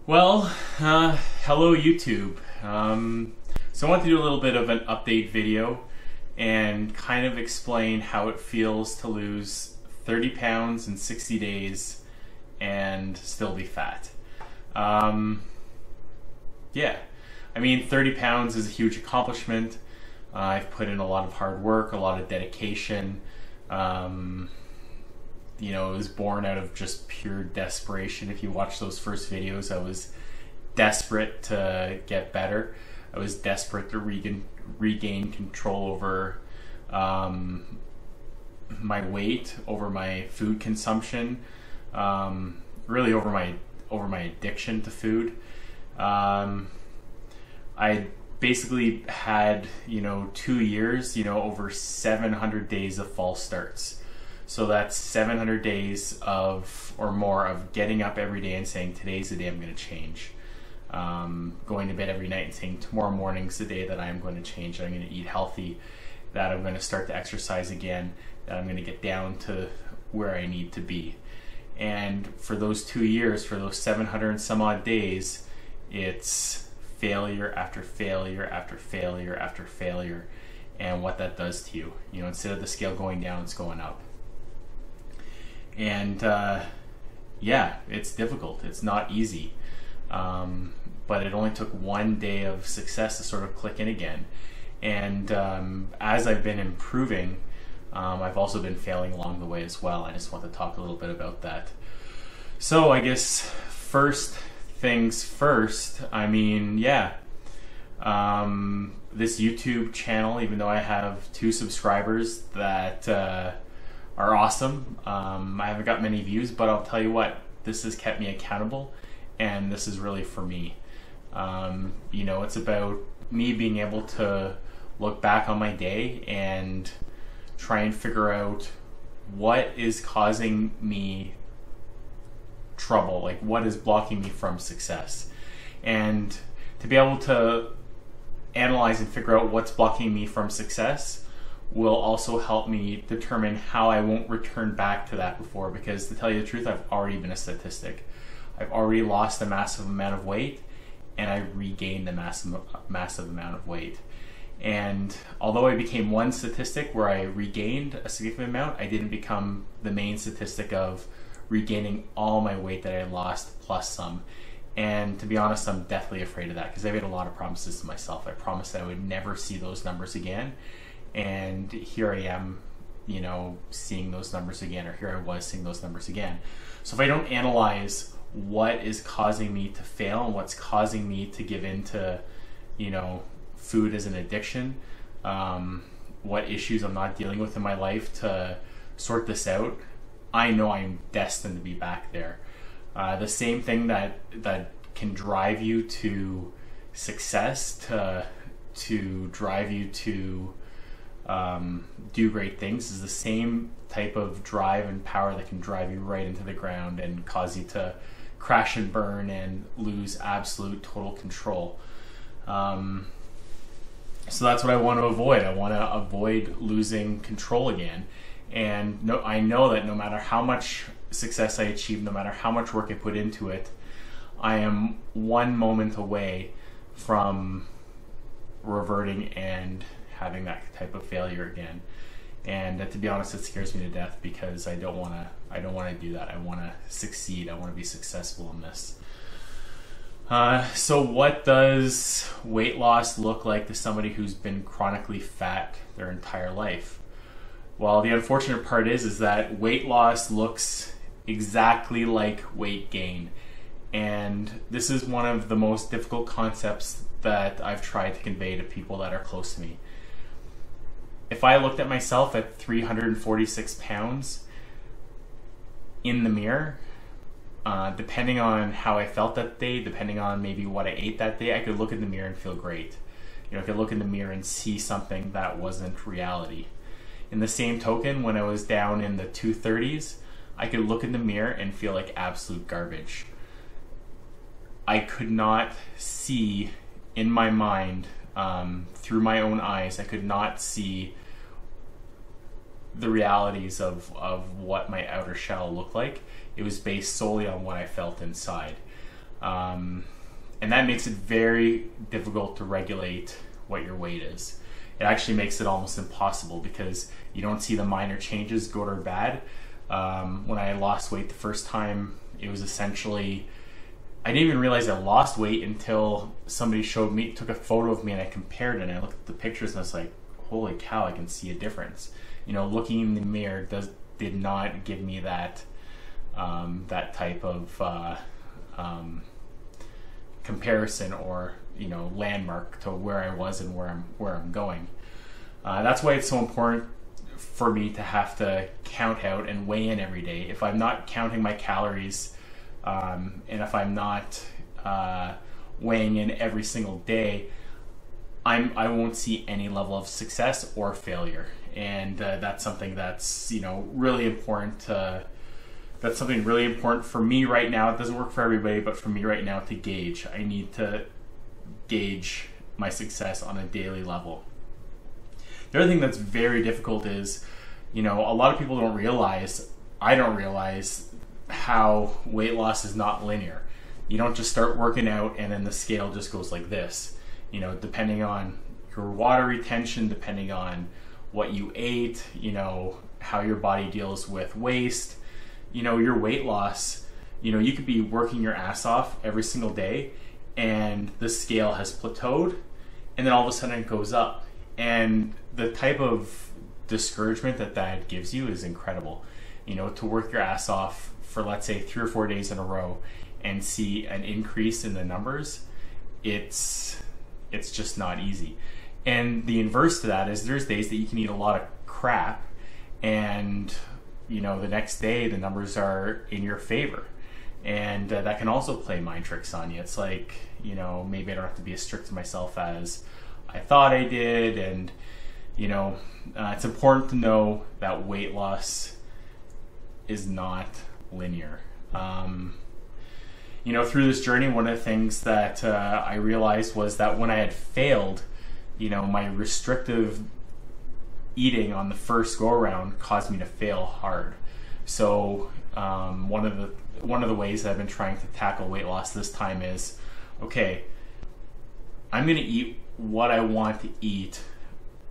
Hello YouTube. So I want to do a little bit of an update video and kind of explain how it feels to lose 30 pounds in 60 days and still be fat. Yeah, I mean 30 pounds is a huge accomplishment. I've put in a lot of hard work, a lot of dedication. It was born out of just pure desperation. If you watch those first videos, I was desperate to get better. I was desperate to regain control over my weight, over my food consumption, really over my addiction to food. I basically had 2 years, over 700 days of false starts. So that's 700 days or more of getting up every day and saying, today's the day I'm going to change. Going to bed every night and saying, tomorrow morning's the day that I'm going to change. I'm going to eat healthy, that I'm going to start to exercise again, that I'm going to get down to where I need to be. And for those 2 years, for those 700 and some odd days, it's failure after failure after failure after failure. And what that does to you, instead of the scale going down, it's going up. And yeah, it's difficult. It's not easy. But it only took one day of success to sort of click in again. And as I've been improving, I've also been failing along the way as well. I just want to talk a little bit about that. So I guess first things first, this YouTube channel, even though I have 2 subscribers that are awesome. I haven't got many views, but I'll tell you what, this has kept me accountable, and this is really for me. It's about me being able to look back on my day and try and figure out what is causing me trouble, like what is blocking me from success. And to be able to analyze and figure out what's blocking me from success will also help me determine how I won't return back to that before, because to tell you the truth, I've already been a statistic. I've already lost a massive amount of weight, and I regained a massive amount of weight. And although I became one statistic where I regained a significant amount, I didn't become the main statistic of regaining all my weight that I lost plus some. And to be honest, I'm deathly afraid of that, because I made a lot of promises to myself. I promised that I would never see those numbers again. And here I am, seeing those numbers again, or here I was seeing those numbers again. So if I don't analyze what is causing me to fail and what's causing me to give into, food as an addiction, what issues I'm not dealing with in my life to sort this out, I know I'm destined to be back there. The same thing that can drive you to success, to drive you to do great things, is the same type of drive and power that can drive you right into the ground and cause you to crash and burn and lose absolute total control. So that's what I want to avoid. I want to avoid losing control again. And I know that no matter how much success I achieve, no matter how much work I put into it, I am one moment away from reverting and having that type of failure again. And to be honest, it scares me to death, because I don't want to do that. I want to succeed. I want to be successful in this. So what does weight loss look like to somebody who's been chronically fat their entire life? Well, the unfortunate part is that weight loss looks exactly like weight gain. And this is one of the most difficult concepts that I've tried to convey to people that are close to me. If I looked at myself at 346 pounds in the mirror, depending on how I felt that day, depending on maybe what I ate that day, I could look in the mirror and feel great. I could look in the mirror and see something that wasn't reality. In the same token, when I was down in the 230s, I could look in the mirror and feel like absolute garbage. I could not see in my mind, through my own eyes, I could not see the realities of what my outer shell looked like. It was based solely on what I felt inside. And that makes it very difficult to regulate what your weight is. It actually makes it almost impossible because you don't see the minor changes, good or bad. When I lost weight the first time, it was essentially, I didn't even realize I lost weight until somebody showed me, took a photo of me, and I compared it, and I looked at the pictures and I was like, holy cow, I can see a difference. You know, looking in the mirror did not give me that that type of comparison or, you know, landmark to where I was and where I'm going. That's why it's so important for me to have to count out and weigh in every day. If I'm not counting my calories, and if I'm not weighing in every single day, I won't see any level of success or failure. And that's something that's, you know, really important. That's something really important for me right now. It doesn't work for everybody, but for me right now to gauge. I need to gauge my success on a daily level. The other thing that's very difficult is, you know, a lot of people don't realize, I don't realize, how weight loss is not linear. You don't just start working out and then the scale just goes like this. You know, depending on your water retention, depending on what you ate, you know, how your body deals with waste, you know, your weight loss, you know, you could be working your ass off every single day and the scale has plateaued and then all of a sudden it goes up. And the type of discouragement that gives you is incredible. You know, to work your ass off for, let's say, 3 or 4 days in a row and see an increase in the numbers, it's just not easy. And the inverse to that is there's days that you can eat a lot of crap and, you know, the next day the numbers are in your favor. And that can also play mind tricks on you. It's like, you know, maybe I don't have to be as strict to myself as I thought I did. And, you know, it's important to know that weight loss is not linear. You know, through this journey, one of the things that I realized was that when I had failed, you know, my restrictive eating on the first go around caused me to fail hard. So one of the ways that I've been trying to tackle weight loss this time is, okay, I'm going to eat what I want to eat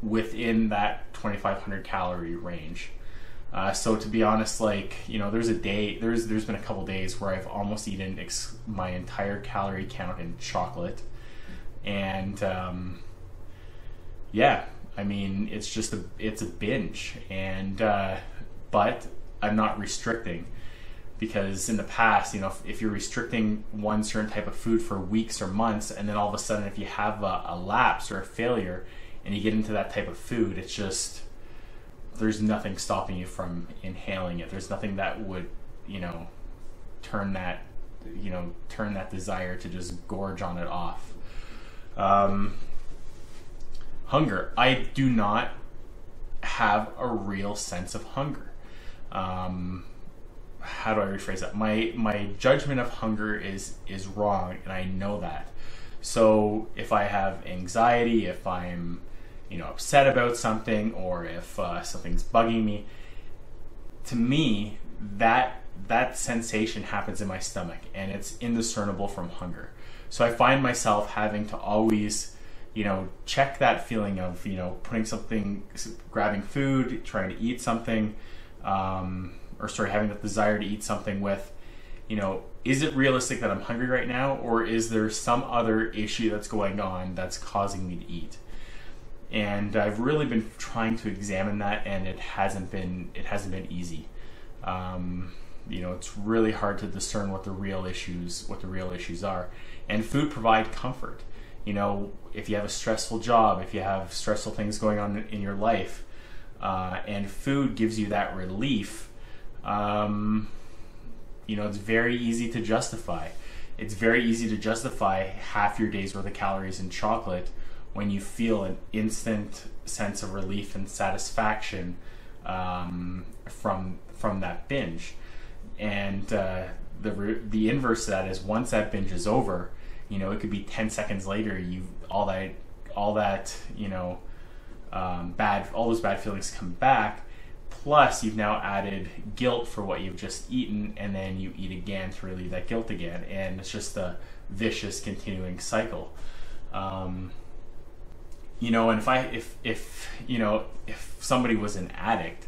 within that 2,500 calorie range. So to be honest, like, you know, there's been a couple days where I've almost eaten my entire calorie count in chocolate. And yeah, I mean, it's a binge. And but I'm not restricting, because in the past, you know, if you're restricting one certain type of food for weeks or months, and then all of a sudden if you have a lapse or a failure and you get into that type of food, it's just, there's nothing stopping you from inhaling it. There's nothing that would, you know, turn that desire to just gorge on it off. Hunger. I do not have a real sense of hunger. How do I rephrase that? My judgment of hunger is wrong, and I know that. So if I have anxiety, if I'm, you know, upset about something, or if something's bugging me, to me that sensation happens in my stomach, and it's indiscernible from hunger. So I find myself having to always, you know, check that feeling of, you know, grabbing food, trying to eat something, having the desire to eat something with, you know, is it realistic that I'm hungry right now, or is there some other issue that's going on that's causing me to eat? And I've really been trying to examine that, and it hasn't been easy. You know, it's really hard to discern what the real issues are. And food provide comfort. You know, if you have a stressful job, if you have stressful things going on in your life, and food gives you that relief, you know, it's very easy to justify. It's very easy to justify half your day's worth of calories in chocolate when you feel an instant sense of relief and satisfaction from that binge. And the inverse to that is, once that binge is over, you know, it could be 10 seconds later, all those bad feelings come back, Plus, you've now added guilt for what you've just eaten, and then you eat again to relieve that guilt again, and it's just a vicious, continuing cycle. You know, and if somebody was an addict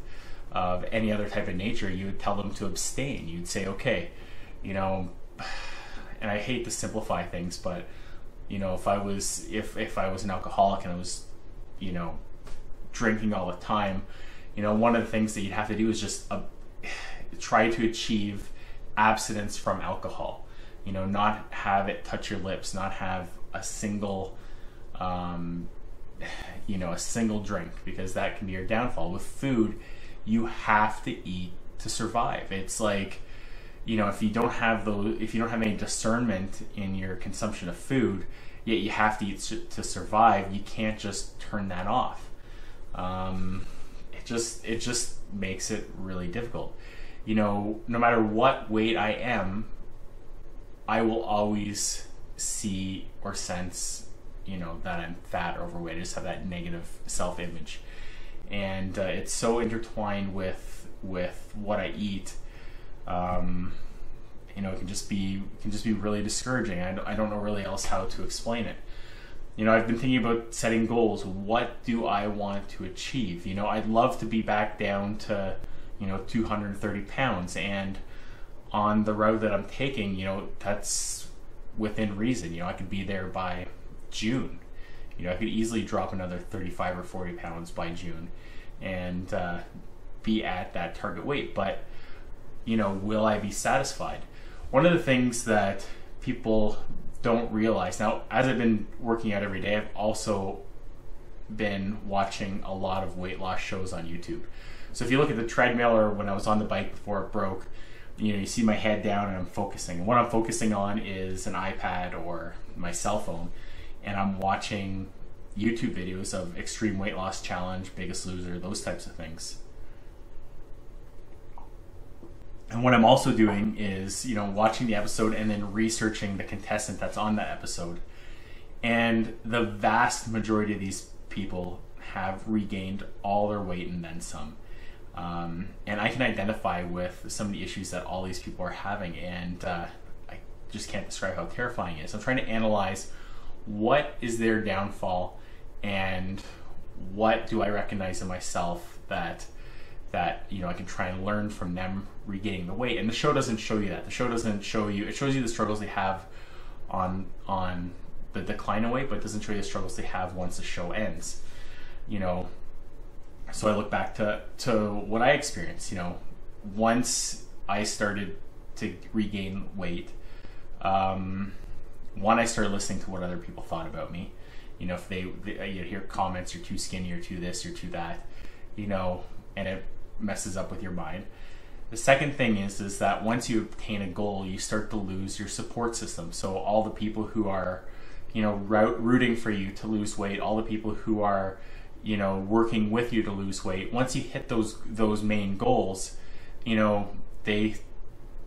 of any other type of nature, you would tell them to abstain. You'd say, okay, you know, and I hate to simplify things, but you know, if I was an alcoholic and I was, you know, drinking all the time, you know, one of the things that you'd have to do is just try to achieve abstinence from alcohol. You know, not have it touch your lips, not have a single, you know, a single drink, because that can be your downfall. With food, you have to eat to survive. It's like, you know, if you don't have any discernment in your consumption of food, yet you have to eat to survive, you can't just turn that off. It just makes it really difficult. You know, no matter what weight I am, I will always see or sense, you know, that I'm fat or overweight. I just have that negative self-image, and it's so intertwined with what I eat. You know, it can just be really discouraging. I don't know really else how to explain it. You know, I've been thinking about setting goals. What do I want to achieve? You know, I'd love to be back down to, you know, 230 pounds. And on the road that I'm taking, you know, that's within reason. You know, I could be there by June. You know, I could easily drop another 35 or 40 pounds by June and be at that target weight. But, you know, will I be satisfied? One of the things that people don't realize, now, as I've been working out every day, I've also been watching a lot of weight loss shows on YouTube. So if you look at the treadmill, or when I was on the bike before it broke, you know, you see my head down and I'm focusing. And what I'm focusing on is an iPad or my cell phone, and I'm watching YouTube videos of Extreme Weight Loss Challenge, Biggest Loser, those types of things. And what I'm also doing is, you know, watching the episode and then researching the contestant that's on that episode. And the vast majority of these people have regained all their weight and then some. And I can identify with some of the issues that all these people are having, and I just can't describe how terrifying it is. I'm trying to analyze what is their downfall and what do I recognize in myself that you know, I can try and learn from them regaining the weight. And the show doesn't show you that. The show doesn't show you, it shows you the struggles they have on the decline in weight, but it doesn't show you the struggles they have once the show ends. You know, so I look back to what I experienced. You know, once I started to regain weight, one, I started listening to what other people thought about me. You know, if you hear comments, you're too skinny, you're too this, you're too that, you know, and it messes up with your mind. The second thing is that once you obtain a goal, you start to lose your support system. So all the people who are, you know, rooting for you to lose weight, all the people who are, you know, working with you to lose weight, once you hit those main goals, you know,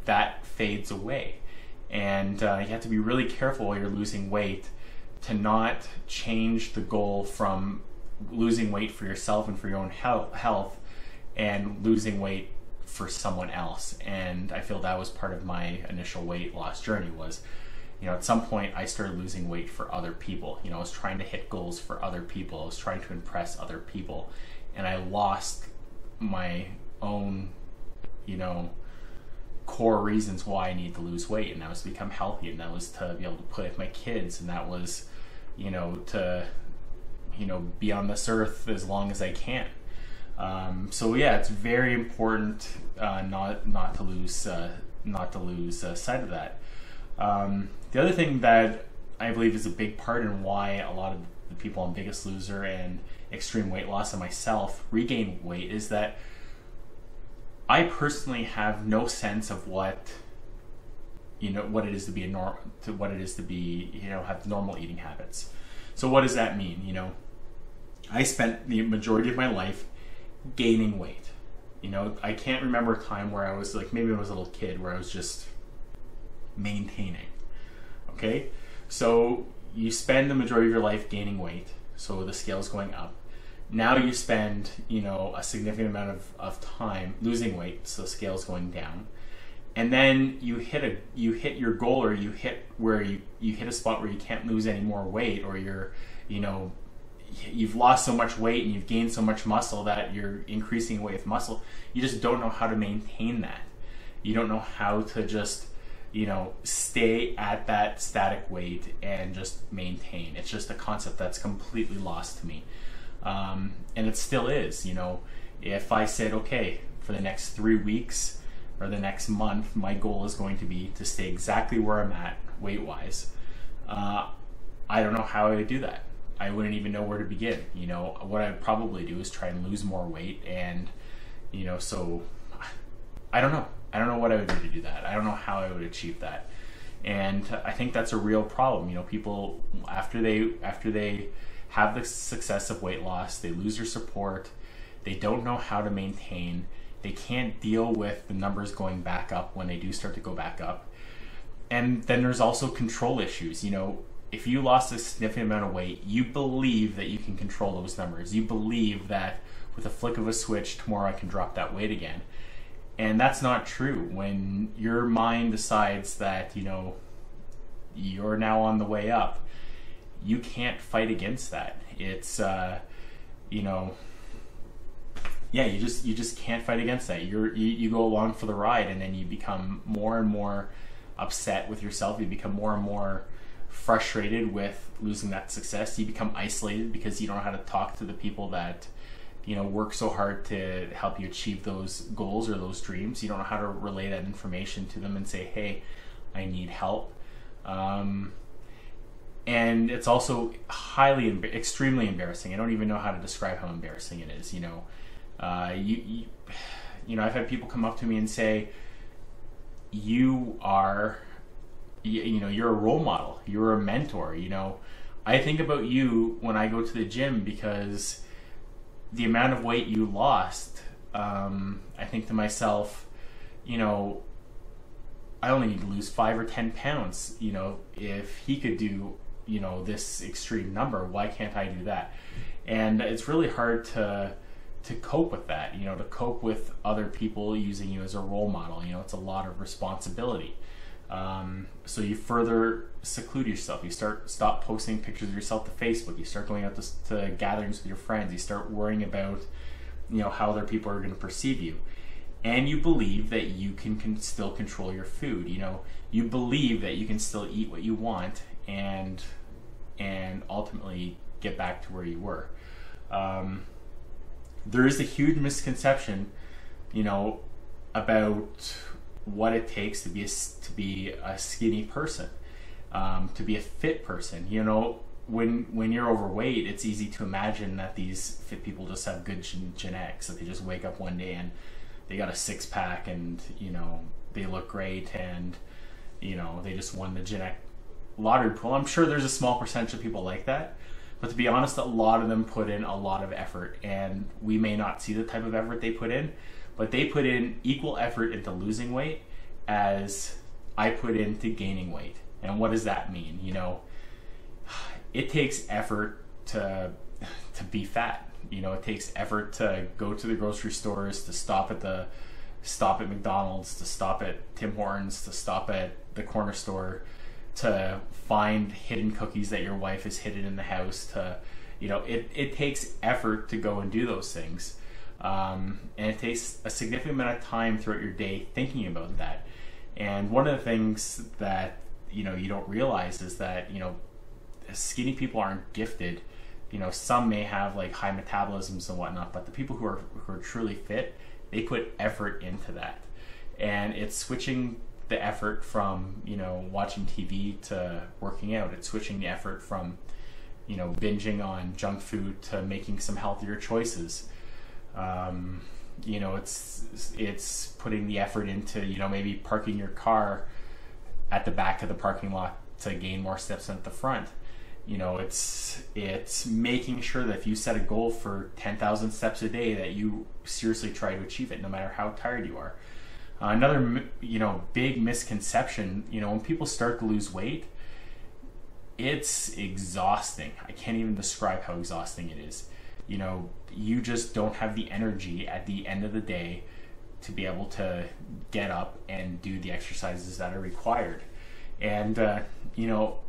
that fades away. And you have to be really careful while you're losing weight to not change the goal from losing weight for yourself and for your own health and losing weight for someone else. And I feel that was part of my initial weight loss journey was, you know, at some point I started losing weight for other people. You know, I was trying to hit goals for other people. I was trying to impress other people. And I lost my own, you know, core reasons why I need to lose weight. And that was to become healthy. And that was to be able to play with my kids. And that was, you know, to, you know, be on this earth as long as I can. So yeah, it's very important not to lose sight of that. The other thing that I believe is a big part in why a lot of the people on Biggest Loser and Extreme Weight Loss and myself regain weight is that I personally have no sense of what, you know, what it is to be have normal eating habits. So what does that mean? You know, I spent the majority of my life gaining weight. You know, I can't remember a time where I was like, maybe when I was a little kid, where I was just maintaining. Okay, so you spend the majority of your life gaining weight, so the scale's going up. Now you spend, a significant amount of time losing weight, so scale's going down, and then you hit your goal, or you hit where you hit a spot where you can't lose any more weight, or you've lost so much weight and you've gained so much muscle that you're increasing weight with muscle. You just don't know how to maintain that. You don't know how to just stay at that static weight and just maintain. It's just a concept that's completely lost to me. And it still is. If I said, okay, for the next 3 weeks or the next month, my goal is going to be to stay exactly where I'm at weight-wise, I don't know how I would do that. I wouldn't even know where to begin. What I'd probably do is try and lose more weight, and so I don't know. I don't know what I would do to do that. I don't know how I would achieve that. And I think that's a real problem. People, after they have the success of weight loss, they lose their support, they don't know how to maintain, they can't deal with the numbers going back up when they do start to go back up. And then there's also control issues. If you lost a significant amount of weight, you believe that you can control those numbers. You believe that with a flick of a switch, tomorrow I can drop that weight again. And that's not true. When your mind decides that, you're now on the way up, you can't fight against that. It's, you just can't fight against that. You go along for the ride, and then you become more and more upset with yourself. You become more and more frustrated with losing that success. You become isolated because you don't know how to talk to the people that work so hard to help you achieve those goals or those dreams. You don't know how to relay that information to them and say, hey, I need help. And it's also extremely embarrassing. I don't even know how to describe how embarrassing it is. I've had people come up to me and say, you're a role model, you're a mentor. I think about you when I go to the gym, because the amount of weight you lost, I think to myself, I only need to lose 5 or 10 pounds. If he could do, this extreme number, why can't I do that? And it's really hard to cope with that, to cope with other people using you as a role model. It's a lot of responsibility. So you further seclude yourself. You stop posting pictures of yourself to Facebook. You start going out to gatherings with your friends. You start worrying about, how other people are going to perceive you. And you believe that you can still control your food. You believe that you can still eat what you want and ultimately get back to where you were. There is a huge misconception, about what it takes to be a skinny person, to be a fit person. When you're overweight, it's easy to imagine that these fit people just have good genetics, that they just wake up one day and they got a six-pack and they look great, and they just won the genetic lottery pool. I'm sure there's a small percentage of people like that, but to be honest, a lot of them put in a lot of effort, and we may not see the type of effort they put in, but they put in equal effort into losing weight as I put into gaining weight. And what does that mean? It takes effort to be fat. It takes effort to go to the grocery stores, to stop at McDonald's, to stop at Tim Hortons, to stop at the corner store, to find hidden cookies that your wife has hidden in the house. It takes effort to go and do those things. And it takes a significant amount of time throughout your day thinking about that. And one of the things that you don't realize is that skinny people aren't gifted. Some may have like high metabolisms and whatnot, but the people who are truly fit, they put effort into that. And it's switching the effort from watching TV to working out. It's switching the effort from binging on junk food to making some healthier choices. It's putting the effort into maybe parking your car at the back of the parking lot to gain more steps than at the front. It's making sure that if you set a goal for 10,000 steps a day, that you seriously try to achieve it, no matter how tired you are. Another big misconception, when people start to lose weight, it's exhausting. I can't even describe how exhausting it is. you know, you just don't have the energy at the end of the day to be able to get up and do the exercises that are required. And you know,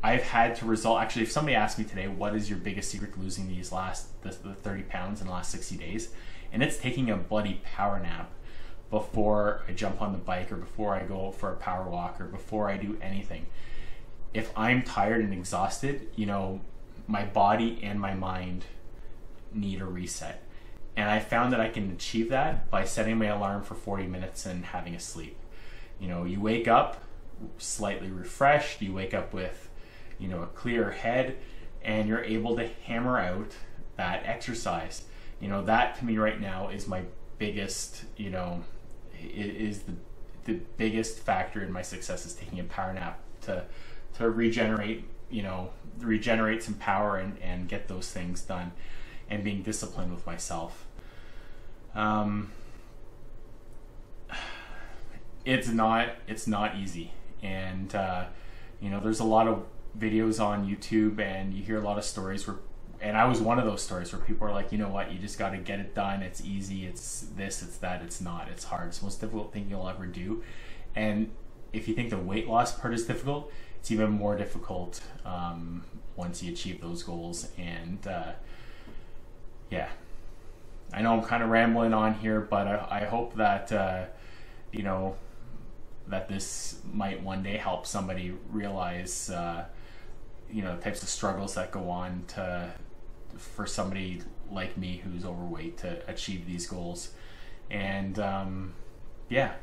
I've had to resolve, actually, if somebody asked me today, what is your biggest secret to losing the 30 pounds in the last 60 days? And it's taking a bloody power nap before I jump on the bike, or before I go for a power walk, or before I do anything. If I'm tired and exhausted, you know, my body and my mind need a reset. And I found that I can achieve that by setting my alarm for 40 minutes and having a sleep. You know, you wake up slightly refreshed, you wake up with, you know, a clear head, and you're able to hammer out that exercise. You know, that to me right now is my biggest, you know, is the biggest factor in my success, is taking a power nap to regenerate, you know, regenerate some power and get those things done, and being disciplined with myself. It's not easy, and you know, there's a lot of videos on YouTube, and you hear a lot of stories where, and I was one of those stories where people are like, you know what, you just got to get it done. It's easy. It's this, it's that. It's not. It's hard. It's the most difficult thing you'll ever do. And if you think the weight loss part is difficult, it's even more difficult once you achieve those goals. And yeah, I know I'm kind of rambling on here, but I hope that you know, that this might one day help somebody realize you know, the types of struggles that go on for somebody like me who's overweight to achieve these goals. And yeah,